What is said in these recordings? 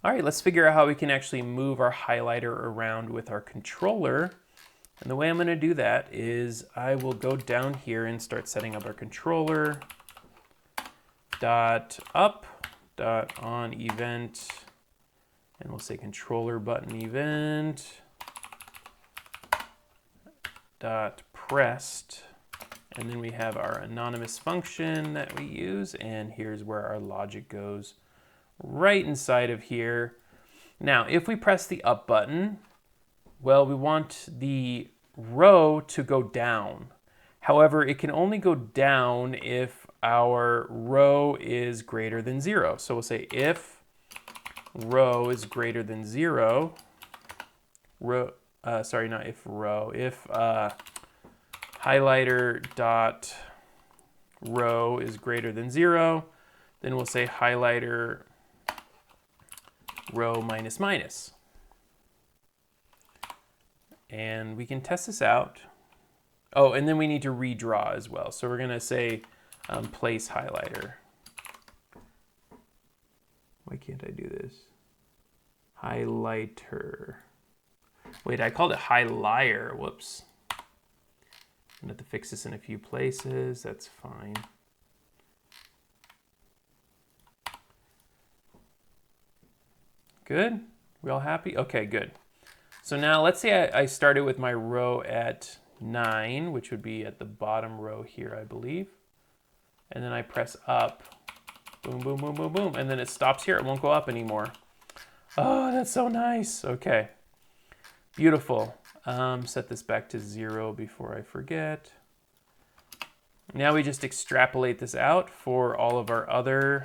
All right, let's figure out how we can actually move our highlighter around with our controller. And the way I'm going to do that is I will go down here and start setting up our controller dot up dot on event, and we'll say controller button event dot pressed, and then we have our anonymous function that we use, and here's where our logic goes right inside of here. Now, if we press the up button, well, we want the row to go down. However, it can only go down if our row is greater than 0. So we'll say if row is greater than 0, if highlighter dot row is greater than 0, then we'll say highlighter row minus minus. And we can test this out. Oh, and then we need to redraw as well. So we're going to say place highlighter. Why can't I do this? Highlighter. Wait, I called it highlighter. Whoops. I'm going to have to fix this in a few places. That's fine. Good? We all happy? Okay, good. So now let's say I started with my row at 9, which would be at the bottom row here, I believe. And then I press up, boom, boom, boom, boom, boom, and then it stops here. It won't go up anymore. Oh, that's so nice. Okay, beautiful. Set this back to 0 before I forget. Now we just extrapolate this out for all of our other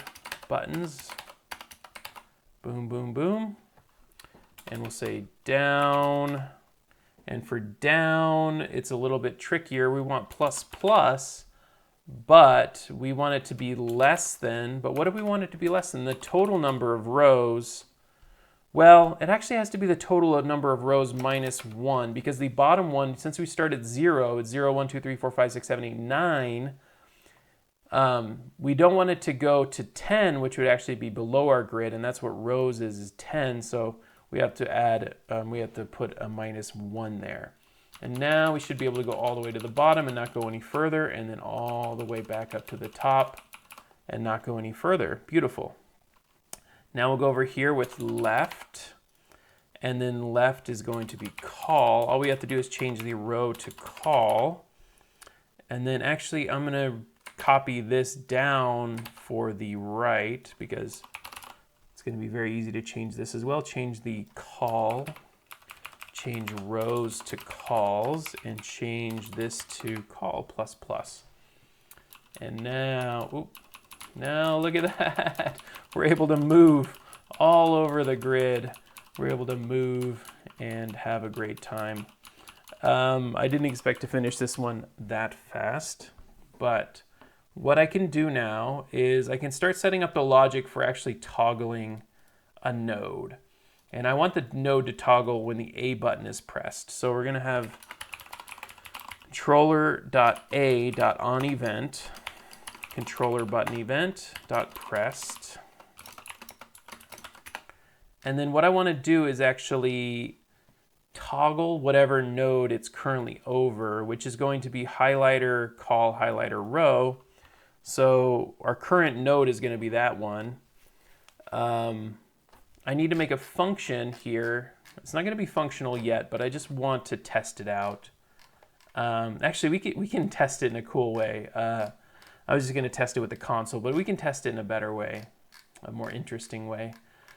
buttons. Boom, boom, boom. And we'll say down. And for down, it's a little bit trickier. We want plus plus, but we want it to be less than. But what do we want it to be less than? The total number of rows. Well, it actually has to be the total number of rows minus 1, because the bottom one, since we start at 0, it's 0, 1, 2, 3, 4, 5, 6, 7, 8, 9. We don't want it to go to 10, which would actually be below our grid, and that's what rows is 10. So we have to add, we have to put a minus 1 there. And now we should be able to go all the way to the bottom and not go any further, and then all the way back up to the top and not go any further. Beautiful. Now we'll go over here with left, and then left is going to be call. All we have to do is change the row to call. And then actually I'm going to copy this down for the right, because it's going to be very easy to change this as well. Change the call, change rows to calls, and change this to call plus plus. And now, now look at that. We're able to move all over the grid. We're able to move and have a great time. I didn't expect to finish this one that fast, but what I can do now is I can start setting up the logic for actually toggling a node. And I want the node to toggle when the A button is pressed. So we're going to have controller.a.onEvent, controller button event dot pressed. And then what I want to do is actually toggle whatever node it's currently over, which is going to be highlighter call highlighter row. So our current node is going to be that one. I need to make a function here. It's not going to be functional yet, but I just want to test it out. Actually, we can test it in a cool way. I was just going to test it with the console, but we can test it in a better way, a more interesting way.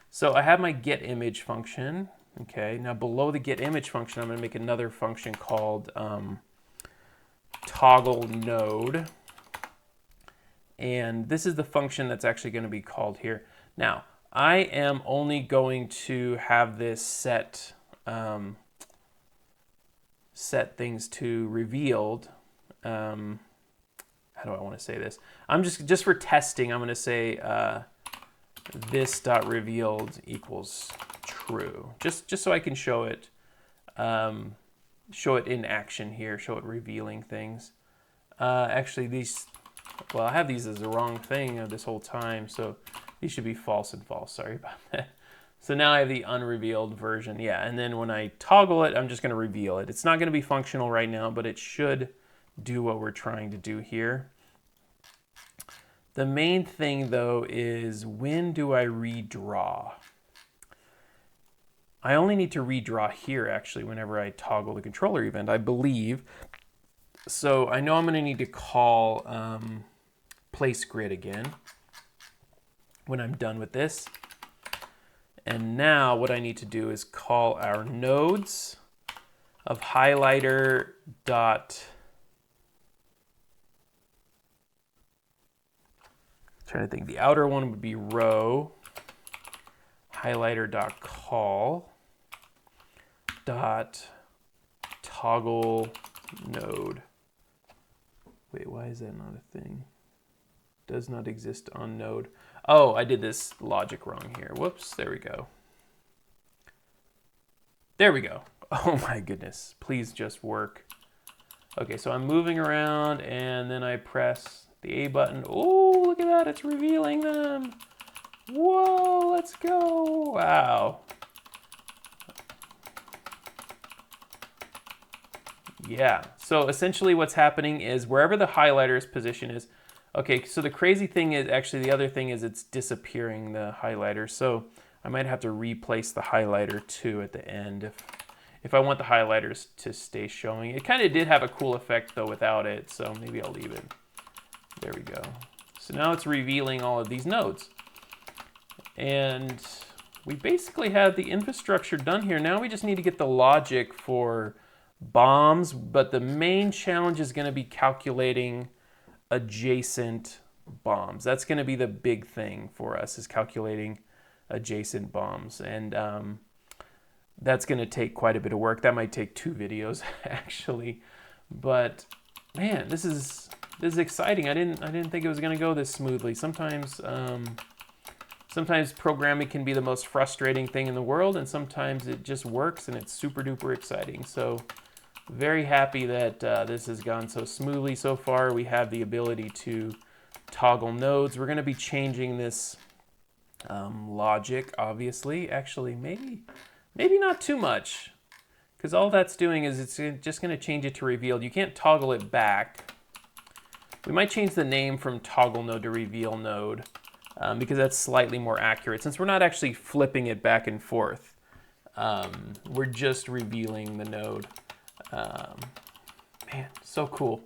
So I have my getImage function. Okay, now below the getImage function, I'm going to make another function called toggle node. And this is the function that's actually going to be called here. Now, I am only going to have this set things to revealed. How do I want to say this? I'm just for testing, I'm going to say this.revealed equals true. Just so I can show it in action here, show it revealing things. Actually, I have these as the wrong thing this whole time, so these should be false and false. Sorry about that. So now I have the unrevealed version. Yeah, and then when I toggle it, I'm just going to reveal it. It's not going to be functional right now, but it should do what we're trying to do here. The main thing, though, is when do I redraw? I only need to redraw here, actually, whenever I toggle the controller event, I believe. So I know I'm going to need to call place grid again when I'm done with this. And now what I need to do is call our nodes of highlighter dot. Trying to think. The outer one would be row highlighter dot call dot toggle node. Wait, why is that not a thing? Does not exist on node. Oh, I did this logic wrong here. Whoops, there we go. There we go. Oh my goodness, please just work. Okay, so I'm moving around and then I press the A button. Oh, look at that, it's revealing them. Whoa, let's go, wow. Yeah, so essentially what's happening is wherever the highlighter's position is, okay, so the crazy thing is, actually the other thing is it's disappearing the highlighter. So I might have to replace the highlighter too at the end if I want the highlighters to stay showing. It kind of did have a cool effect though without it, so maybe I'll leave it. There we go. So now it's revealing all of these nodes. And we basically have the infrastructure done here. Now we just need to get the logic for bombs, but the main challenge is going to be calculating adjacent bombs. That's going to be the big thing for us, is calculating adjacent bombs. And that's going to take quite a bit of work. That might take 2 videos actually. But man, this is exciting. I didn't think it was going to go this smoothly. Sometimes programming can be the most frustrating thing in the world, and sometimes it just works and it's super duper exciting. So very happy that this has gone so smoothly so far. We have the ability to toggle nodes. We're going to be changing this logic, obviously. Actually, maybe not too much, because all that's doing is it's just going to change it to revealed. You can't toggle it back. We might change the name from toggle node to reveal node, because that's slightly more accurate, since we're not actually flipping it back and forth. We're just revealing the node. Man, so cool.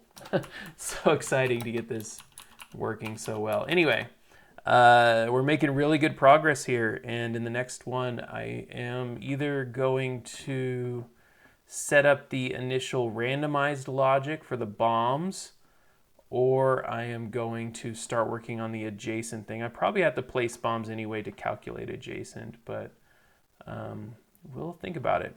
So exciting to get this working so well. Anyway, we're making really good progress here, and in the next one I am either going to set up the initial randomized logic for the bombs, or I am going to start working on the adjacent thing. I probably have to place bombs anyway to calculate adjacent, but we'll think about it.